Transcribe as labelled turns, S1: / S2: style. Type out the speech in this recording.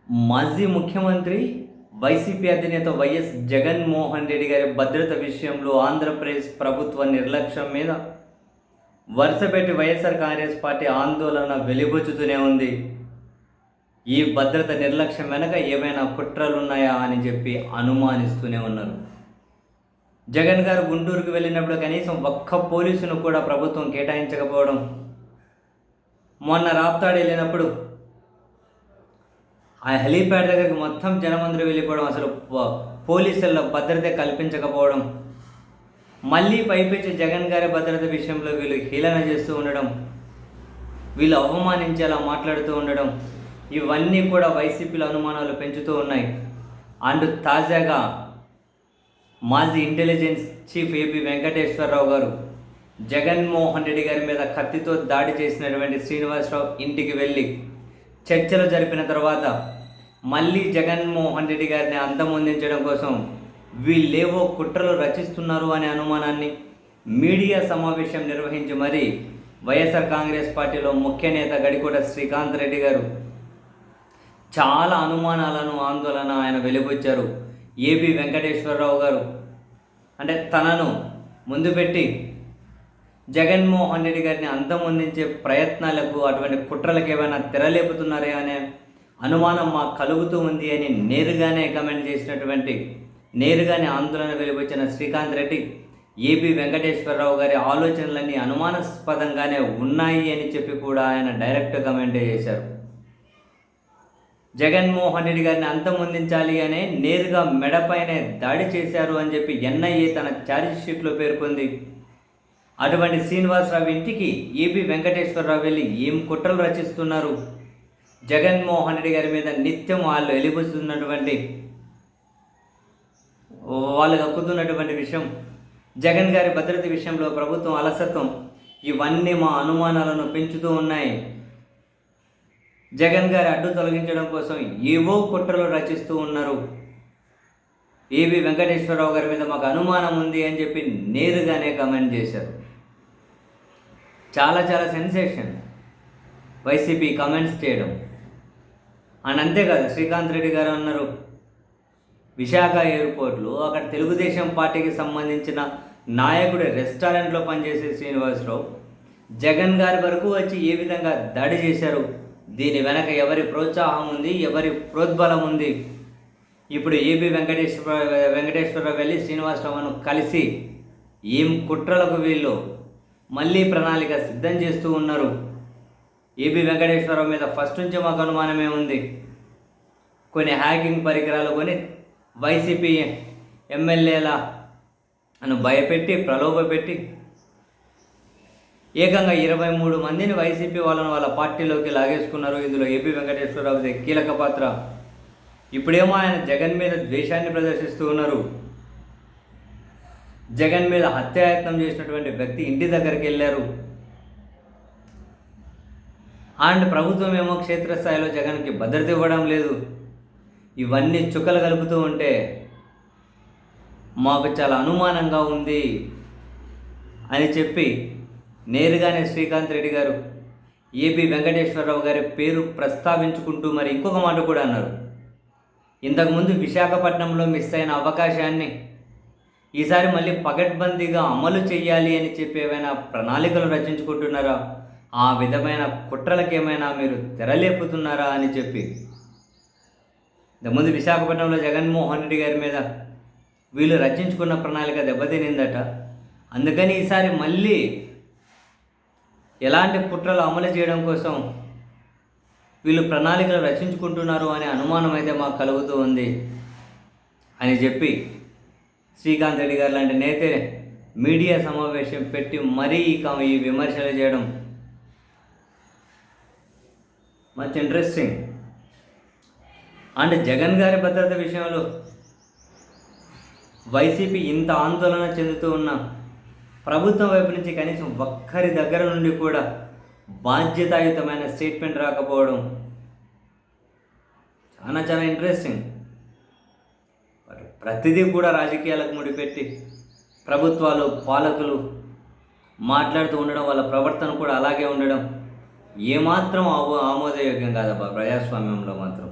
S1: మాజీ ముఖ్యమంత్రి వైసీపీ అధినేత వైఎస్ జగన్మోహన్ రెడ్డి గారి భద్రత విషయంలో ఆంధ్రప్రదేశ్ ప్రభుత్వ నిర్లక్ష్యం మీద వరుసపెట్టి వైఎస్ఆర్ కాంగ్రెస్ పార్టీ ఆందోళన వెలిబుచ్చుతూనే ఉంది. ఈ భద్రత నిర్లక్ష్యం వెనక ఏమైనా కుట్రలున్నాయా అని చెప్పి అనుమానిస్తూనే ఉన్నారు. జగన్ గారు గుంటూరుకు వెళ్ళినప్పుడు కనీసం ఒక్క పోలీసును కూడా ప్రభుత్వం కేటాయించకపోవడం, మొన్న రాప్తాడు వెళ్ళినప్పుడు ఆ హెలీప్యాడ్ దగ్గరికి మొత్తం జనమందరూ వెళ్ళిపోవడం, అసలు పోలీసుల భద్రత కల్పించకపోవడం, మళ్ళీ పైపెచ్చి జగన్ గారి భద్రత విషయంలో వీళ్ళు హీలన చేస్తూ ఉండడం, వీళ్ళు అవమానించేలా మాట్లాడుతూ ఉండడం, ఇవన్నీ కూడా వైసీపీలో అనుమానాలు పెంచుతూ ఉన్నాయి. అండ్ తాజాగా మాజీ ఇంటెలిజెన్స్ చీఫ్ ఏపీ వెంకటేశ్వరరావు గారు జగన్మోహన్ రెడ్డి గారి మీద కత్తితో దాడి చేసినటువంటి శ్రీనివాసరావు ఇంటికి వెళ్ళి చర్చలు జరిపిన తర్వాత మళ్ళీ జగన్మోహన్ రెడ్డి గారిని అంతమొందించడం కోసం వీళ్ళేవో కుట్రలు రచిస్తున్నారు అనే అనుమానాన్ని మీడియా సమావేశం నిర్వహించి మరీ వైఎస్ఆర్ కాంగ్రెస్ పార్టీలో ముఖ్య నేత గడికోట శ్రీకాంత్ రెడ్డి గారు చాలా అనుమానాలను ఆందోళన ఆయన వెలిబుచ్చారు. ఏపీ వెంకటేశ్వరరావు గారు అంటే తనను ముందు పెట్టి జగన్మోహన్ రెడ్డి గారిని అంతమొందించే ప్రయత్నాలకు, అటువంటి కుట్రలకు ఏమైనా తెరలేపుతున్నారే అనే అనుమానం మాకు కలుగుతూ ఉంది అని నేరుగానే ఆందోళన వెలిబుచ్చిన శ్రీకాంత్ రెడ్డి ఏపీ వెంకటేశ్వరరావు గారి ఆలోచనలన్నీ అనుమానాస్పదంగానే ఉన్నాయి అని చెప్పి కూడా ఆయన డైరెక్ట్ కమెంట్ చేశారు. జగన్మోహన్ రెడ్డి గారిని అంతమొందించాలి అనే నేరుగా మెడపైనే దాడి చేశారు అని చెప్పి ఎన్ఐఏ తన ఛార్జ్ షీట్లో పేర్కొంది. అటువంటి శ్రీనివాసరావు ఇంటికి ఏపీ వెంకటేశ్వరరావు వెళ్ళి ఏం కుట్రలు రచిస్తున్నారు, జగన్మోహన్ రెడ్డి గారి మీద నిత్యం వాళ్ళు వెలిబుస్తున్నటువంటి, వాళ్ళు కక్కుతున్నటువంటి విషయం, జగన్ గారి భద్రత విషయంలో ప్రభుత్వం అలసత్వం, ఇవన్నీ మా అనుమానాలను పెంచుతూ ఉన్నాయి. జగన్ గారి అడ్డు తొలగించడం కోసం ఏవో కుట్రలు రచిస్తూ ఉన్నారు. ఏపీ వెంకటేశ్వరరావు గారి మీద మాకు అనుమానం ఉంది అని చెప్పి నేరుగానే కమెంట్ చేశారు. చాలా సెన్సేషన్ వైసీపీ కమెంట్స్ చేయడం. అండ్ అంతేకాదు, శ్రీకాంత్ రెడ్డి గారు అన్నారు, విశాఖ ఎయిర్పోర్ట్లో అక్కడ తెలుగుదేశం పార్టీకి సంబంధించిన నాయకుడి రెస్టారెంట్లో పనిచేసే శ్రీనివాసరావు జగన్ గారి వరకు వచ్చి ఏ విధంగా దాడి చేశారు, దీని వెనక ఎవరి ప్రోత్సాహం ఉంది, ఎవరి ప్రోద్బలం ఉంది. ఇప్పుడు ఏపీ వెంకటేశ్వరరావు వెళ్ళి శ్రీనివాసరావును కలిసి ఏం కుట్రలకు వీళ్ళు మళ్ళీ ప్రణాళిక సిద్ధం చేస్తూ ఉన్నారు. ఏపీ వెంకటేశ్వరరావు మీద ఫస్ట్ నుంచి మాకు అనుమానమే ఉంది. కొన్ని హ్యాకింగ్ పరికరాలు కొని వైసీపీ ఎమ్మెల్యేలను భయపెట్టి ప్రలోభపెట్టి ఏకంగా 23 మందిని వైసీపీ వాళ్ళ పార్టీలోకి లాగేసుకున్నారు. ఇందులో ఏపీ వెంకటేశ్వరరావుది కీలక పాత్ర. ఇప్పుడేమో ఆయన జగన్ మీద ద్వేషాన్ని ప్రదర్శిస్తూ ఉన్నారు. జగన్ మీద హత్యాయత్నం చేసినటువంటి వ్యక్తి ఇంటి దగ్గరికి వెళ్ళారు. అండ్ ప్రభుత్వం ఏమో క్షేత్రస్థాయిలో జగన్కి భద్రత ఇవ్వడం లేదు. ఇవన్నీ చుక్కలు కలుపుతూ ఉంటే మాకు చాలా అనుమానంగా ఉంది అని చెప్పి నేరుగానే శ్రీకాంత్ రెడ్డి గారు ఏపీ వెంకటేశ్వరరావు గారి పేరు ప్రస్తావించుకుంటూ మరి ఇంకొక మాట కూడా అన్నారు. ఇంతకుముందు విశాఖపట్నంలో మిస్ అయిన అవకాశాన్ని ఈసారి మళ్ళీ పకడ్బందీగా అమలు చేయాలి అని చెప్పి ఏమైనా ప్రణాళికలు రచించుకుంటున్నారా, ఆ విధమైన కుట్రలకు ఏమైనా మీరు తెరలేపుతున్నారా అని చెప్పి ఇంతకుముందు విశాఖపట్నంలో జగన్మోహన్ రెడ్డి గారి మీద వీళ్ళు రచించుకున్న ప్రణాళిక దెబ్బతినిందట. అందుకని ఈసారి మళ్ళీ ఎలాంటి కుట్రలు అమలు చేయడం కోసం వీళ్ళు ప్రణాళికలు రచించుకుంటున్నారు అనే అనుమానం అయితే మాకు కలుగుతూ ఉంది అని చెప్పి శ్రీకాంత్ రెడ్డి గారు లాంటి నేతే మీడియా సమావేశం పెట్టి మరీ ఈ విమర్శలు చేయడం మచ్ ఇంట్రెస్టింగ్. అండ్ జగన్ గారి భద్రత విషయంలో వైసీపీ ఇంత ఆందోళన చెందుతూ ఉన్న ప్రభుత్వం వైపు నుంచి కనీసం ఒక్కరి దగ్గర నుండి కూడా బాధ్యతాయుతమైన స్టేట్మెంట్ రాకపోవడం చాలా ఇంట్రెస్టింగ్. ప్రతిదీ కూడా రాజకీయాలకు ముడిపెట్టి ప్రభుత్వాలు, పాలకులు మాట్లాడుతూ ఉండడం, వాళ్ళ ప్రవర్తన కూడా అలాగే ఉండడం ఏమాత్రం ఆమోదయోగ్యం కాదబ్బా ప్రజాస్వామ్యంలో మాత్రం.